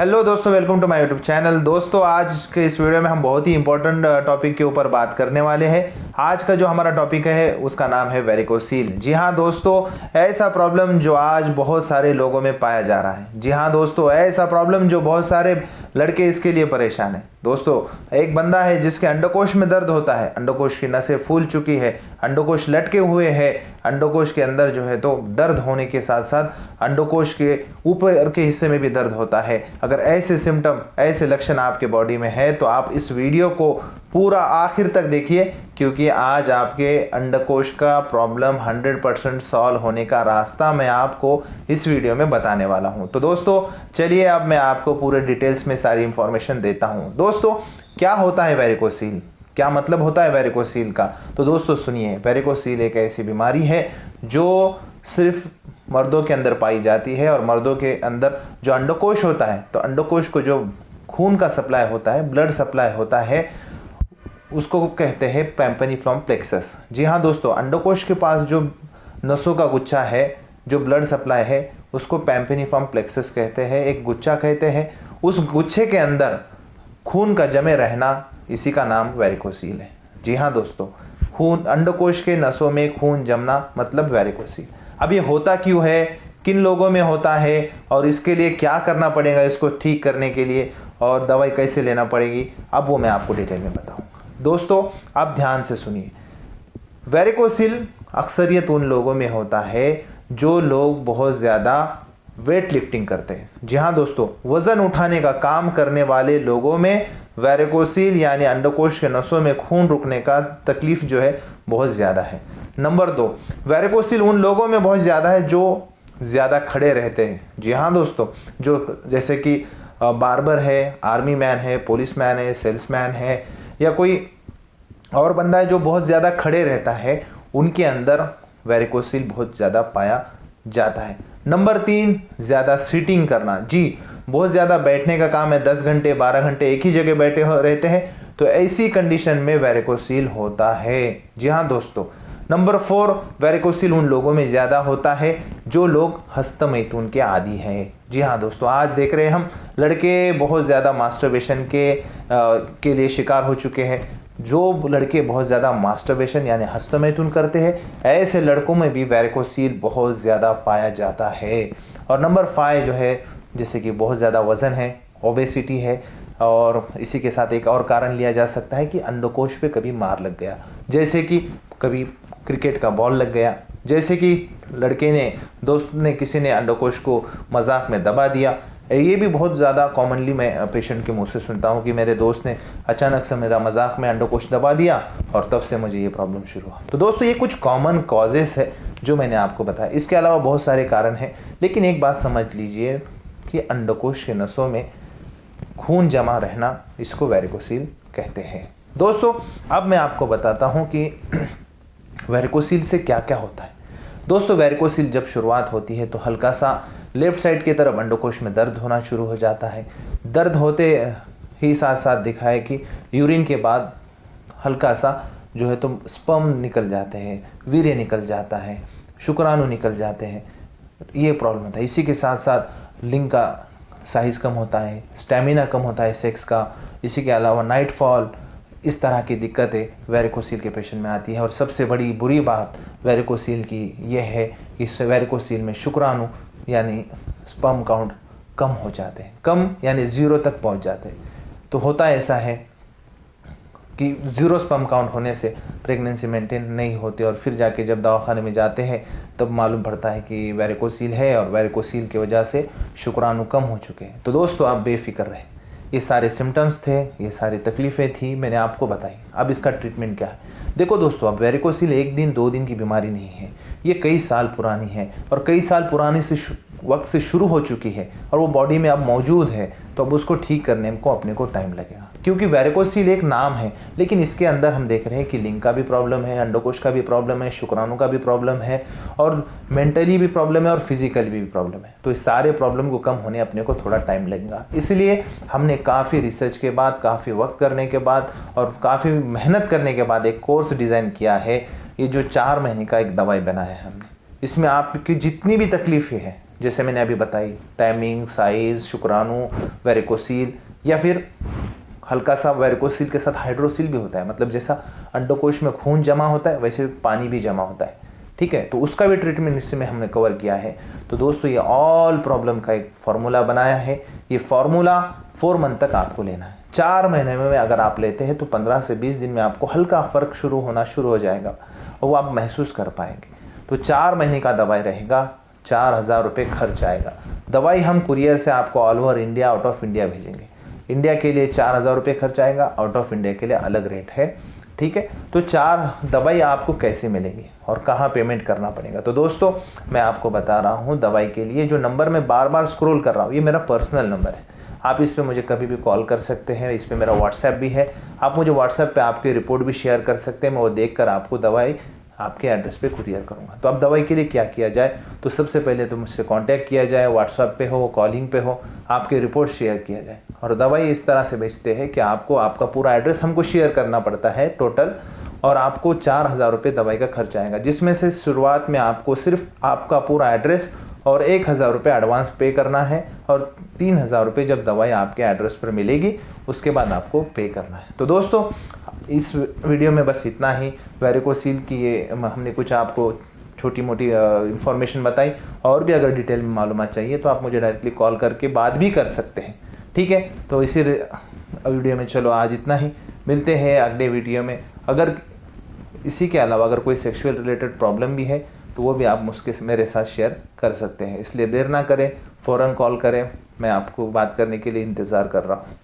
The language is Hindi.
हेलो दोस्तों, welcome to my YouTube channel. दोस्तों, आज के इस वीडियो में हम बहुत ही इंपॉर्टेंट टॉपिक के ऊपर बात करने वाले हैं। आज का जो हमारा टॉपिक है उसका नाम है वेरिकोसील। जी हाँ दोस्तों, ऐसा प्रॉब्लम जो आज बहुत सारे लोगों में पाया जा रहा है। जी हाँ दोस्तों, ऐसा प्रॉब्लम जो बहुत सारे लड़के इसके लिए परेशान है। दोस्तों, एक बंदा है जिसके अंडकोश में दर्द होता है, अंडकोश की नसें फूल चुकी है, अंडकोश लटके हुए हैं, अंडकोश के अंदर जो है तो दर्द होने के साथ साथ अंडकोश के ऊपर के हिस्से में भी दर्द होता है। अगर ऐसे सिम्टम, ऐसे लक्षण आपके बॉडी में है तो आप इस वीडियो को पूरा आखिर तक देखिए, क्योंकि आज आपके अंडकोश का प्रॉब्लम 100% सॉल्व होने का रास्ता मैं आपको इस वीडियो में बताने वाला हूं। तो दोस्तों चलिए, अब मैं आपको पूरे डिटेल्स में सारी इंफॉर्मेशन देता हूं। दोस्तों, क्या होता है वेरिकोसील, क्या मतलब होता है वेरिकोसील का? तो दोस्तों सुनिए, वेरिकोसील एक ऐसी बीमारी है जो सिर्फ मर्दों के अंदर पाई जाती है, और मर्दों के अंदर जो अंडकोश होता है, तो अंडकोश को जो खून का सप्लाई होता है, ब्लड सप्लाई होता है, उसको कहते हैं पैम्पेनिफॉर्म प्लेक्सस। जी हाँ दोस्तों, अंडकोश के पास जो नसों का गुच्छा है, जो ब्लड सप्लाई है, उसको पैम्पेनिफॉर्म प्लेक्सस कहते हैं, एक गुच्छा कहते हैं। उस गुच्छे के अंदर खून का जमे रहना, इसी का नाम वेरिकोसील है। जी हाँ दोस्तों, खून, अंडकोश के नसों में खून जमना मतलब वेरिकोसील। अब ये होता क्यों है, किन लोगों में होता है, और इसके लिए क्या करना पड़ेगा इसको ठीक करने के लिए, और दवाई कैसे लेना पड़ेगी, अब वो मैं आपको डिटेल में बताऊंगा। दोस्तों आप ध्यान से सुनिए, वेरिकोसील अक्सरियत उन लोगों में होता है जो लोग बहुत ज़्यादा वेट लिफ्टिंग करते हैं। जी हाँ दोस्तों, वज़न उठाने का काम करने वाले लोगों में वेरिकोसील यानी अंडकोश के नसों में खून रुकने का तकलीफ जो है बहुत ज़्यादा है। नंबर 2, वेरिकोसील उन लोगों में बहुत ज़्यादा है जो ज़्यादा खड़े रहते हैं। जी हाँ दोस्तों, जो जैसे कि बार्बर है, आर्मी मैन है, पुलिस मैन है, सेल्समैन है, या कोई और बंदा है जो बहुत ज़्यादा खड़े रहता है, उनके अंदर वेरिकोसील बहुत ज़्यादा पाया जाता है। नंबर 3, ज़्यादा सीटिंग करना। जी, बहुत ज़्यादा बैठने का काम है, 10 घंटे 12 घंटे एक ही जगह बैठे रहते हैं, तो ऐसी कंडीशन में वेरिकोसील होता है। जी हाँ दोस्तों। नंबर 4, वेरिकोसील उन लोगों में ज़्यादा होता है जो लोग हस्तमैथुन के आदी हैं। जी हाँ दोस्तों, आज देख रहे हैं हम लड़के बहुत ज़्यादा मास्टरबेशन के लिए शिकार हो चुके हैं। जो लड़के बहुत ज़्यादा मास्टरबेशन यानी हस्तमैथुन करते हैं, ऐसे लड़कों में भी वेरिकोसील बहुत ज़्यादा पाया जाता है। और नंबर 5 जो है, जैसे कि बहुत ज़्यादा वज़न है, ओबेसिटी है, और इसी के साथ एक और कारण लिया जा सकता है कि अंडकोश पे कभी मार लग गया, जैसे कि कभी क्रिकेट का बॉल लग गया, जैसे कि लड़के ने, दोस्त ने, किसी ने अंडकोश को मजाक में दबा दिया। ये भी बहुत ज़्यादा कॉमनली मैं पेशेंट के मुंह से सुनता हूँ कि मेरे दोस्त ने अचानक से मेरा मजाक में अंडकोश दबा दिया और तब से मुझे ये प्रॉब्लम शुरू हुआ। तो दोस्तों, ये कुछ कॉमन कॉजेस है जो मैंने आपको बताया। इसके अलावा बहुत सारे कारण हैं, लेकिन एक बात समझ लीजिए कि अंडकोश के नसों में खून जमा रहना, इसको वेरिकोसील कहते हैं। दोस्तों, अब मैं आपको बताता हूँ कि वेरिकोसील से क्या क्या होता है। दोस्तों, वेरिकोसील जब शुरुआत होती है तो हल्का सा लेफ्ट साइड की तरफ अंडकोश में दर्द होना शुरू हो जाता है। दर्द होते ही साथ साथ दिखा है कि यूरिन के बाद हल्का सा जो है तो स्पर्म निकल जाते हैं, वीर्य निकल जाता है, शुक्राणु निकल जाते हैं, ये प्रॉब्लम होता है। इसी के साथ साथ लिंग का साइज कम होता है, स्टेमिना कम होता है सेक्स का, इसी के अलावा नाइट फॉल, इस तरह की दिक्कतें वेरिकोसील के पेशेंट में आती है। और सबसे बड़ी बुरी बात वेरिकोसील की यह है कि इस वेरिकोसील में शुक्राणु यानी स्पर्म काउंट कम हो जाते हैं, कम यानी 0 तक पहुंच जाते हैं। तो होता ऐसा है कि 0 स्पर्म काउंट होने से प्रेगनेंसी मेंटेन नहीं होती, और फिर जाके जब दवाखाने में जाते हैं तब मालूम पड़ता है कि वेरिकोसील है, और वेरिकोसील की वजह से शुक्राणु कम हो चुके हैं। तो दोस्तों, आप बेफिक्र रहें, ये सारे सिम्टम्स थे, ये सारी तकलीफ़ें थी, मैंने आपको बताई। अब इसका ट्रीटमेंट क्या है? देखो दोस्तों, अब वेरिकोसील 1 दिन 2 दिन की बीमारी नहीं है, ये कई साल पुरानी है, और कई साल पुराने से वक्त से शुरू हो चुकी है, और वो बॉडी में अब मौजूद है। तो अब उसको ठीक करने को अपने को टाइम लगेगा, क्योंकि वेरिकोसील एक नाम है, लेकिन इसके अंदर हम देख रहे हैं कि लिंग का भी प्रॉब्लम है, अंडकोश का भी प्रॉब्लम है, शुक्राणु का भी प्रॉब्लम है, और मेंटली भी प्रॉब्लम है, और फिजिकली भी प्रॉब्लम है। तो इस सारे प्रॉब्लम को कम होने अपने को थोड़ा टाइम लगेगा। इसलिए हमने काफ़ी रिसर्च के बाद, काफ़ी वक्त करने के बाद, और काफ़ी मेहनत करने के बाद एक कोर्स डिज़ाइन किया है। ये जो 4 महीने का एक दवाई बनाया है हमने, इसमें आपकी जितनी भी तकलीफ़ें हैं, जैसे मैंने अभी बताई, टाइमिंग, साइज, शुक्राणु, वेरिकोसील, या फिर हल्का सा वेरिकोसील के साथ हाइड्रोसील भी होता है। मतलब जैसा अंडकोश में खून जमा होता है वैसे पानी भी जमा होता है, ठीक है। तो उसका भी ट्रीटमेंट इसमें हमने कवर किया है। तो दोस्तों ये ऑल प्रॉब्लम का एक फार्मूला बनाया है। ये फार्मूला 4 मंथ तक आपको लेना है। 4 महीने में अगर आप लेते हैं तो 15 से 20 दिन में आपको हल्का फर्क शुरू हो जाएगा और वो आप महसूस कर पाएंगे। तो 4 महीने का दवाई रहेगा, 4000 रुपये खर्च आएगा। दवाई हम कुरियर से आपको all over India, out of India भेजेंगे। इंडिया के लिए 4000 रुपये खर्च आएगा, आउट ऑफ इंडिया के लिए अलग रेट है, ठीक है। तो 4 दवाई आपको कैसे मिलेगी और कहाँ पेमेंट करना पड़ेगा। तो दोस्तों मैं आपको बता रहा हूँ दवाई के लिए जो नंबर मैं बार बार स्क्रॉल कर रहा हूँ, ये मेरा पर्सनल नंबर है। आप इस पे मुझे कभी भी कॉल कर सकते हैं। इस पे मेरा व्हाट्सएप भी है। आप मुझे व्हाट्सएप पे आपकी रिपोर्ट भी शेयर कर सकते हैं। मैं वो देखकर आपको दवाई आपके एड्रेस पे कुरियर करूँगा। तो अब दवाई के लिए क्या किया जाए, तो सबसे पहले तो मुझसे कांटेक्ट किया जाए, व्हाट्सएप पे हो, कॉलिंग पे हो, आपकी रिपोर्ट शेयर किया जाए। और दवाई इस तरह से बेचते हैं कि आपको आपका पूरा एड्रेस हमको शेयर करना पड़ता है टोटल, और आपको 4000 रुपये दवाई का खर्च आएगा, जिसमें से शुरुआत में आपको सिर्फ आपका पूरा एड्रेस और 1000 रुपये एडवांस पे करना है, और 3000 रुपये जब दवाई आपके एड्रेस पर मिलेगी उसके बाद आपको पे करना है। तो दोस्तों इस वीडियो में बस इतना ही। वेरिकोसील की ये हमने कुछ आपको छोटी मोटी इन्फॉर्मेशन बताई। और भी अगर डिटेल में मालूमात चाहिए तो आप मुझे डायरेक्टली कॉल करके बात भी कर सकते हैं, ठीक है। तो इसी वीडियो में चलो आज इतना ही, मिलते हैं अगले वीडियो में। अगर इसी के अलावा अगर कोई सेक्सुअल रिलेटेड प्रॉब्लम भी है तो वो भी आप मुझके मेरे साथ शेयर कर सकते हैं। इसलिए देर ना करें, फ़ौरन कॉल करें। मैं आपको बात करने के लिए इंतज़ार कर रहा हूँ।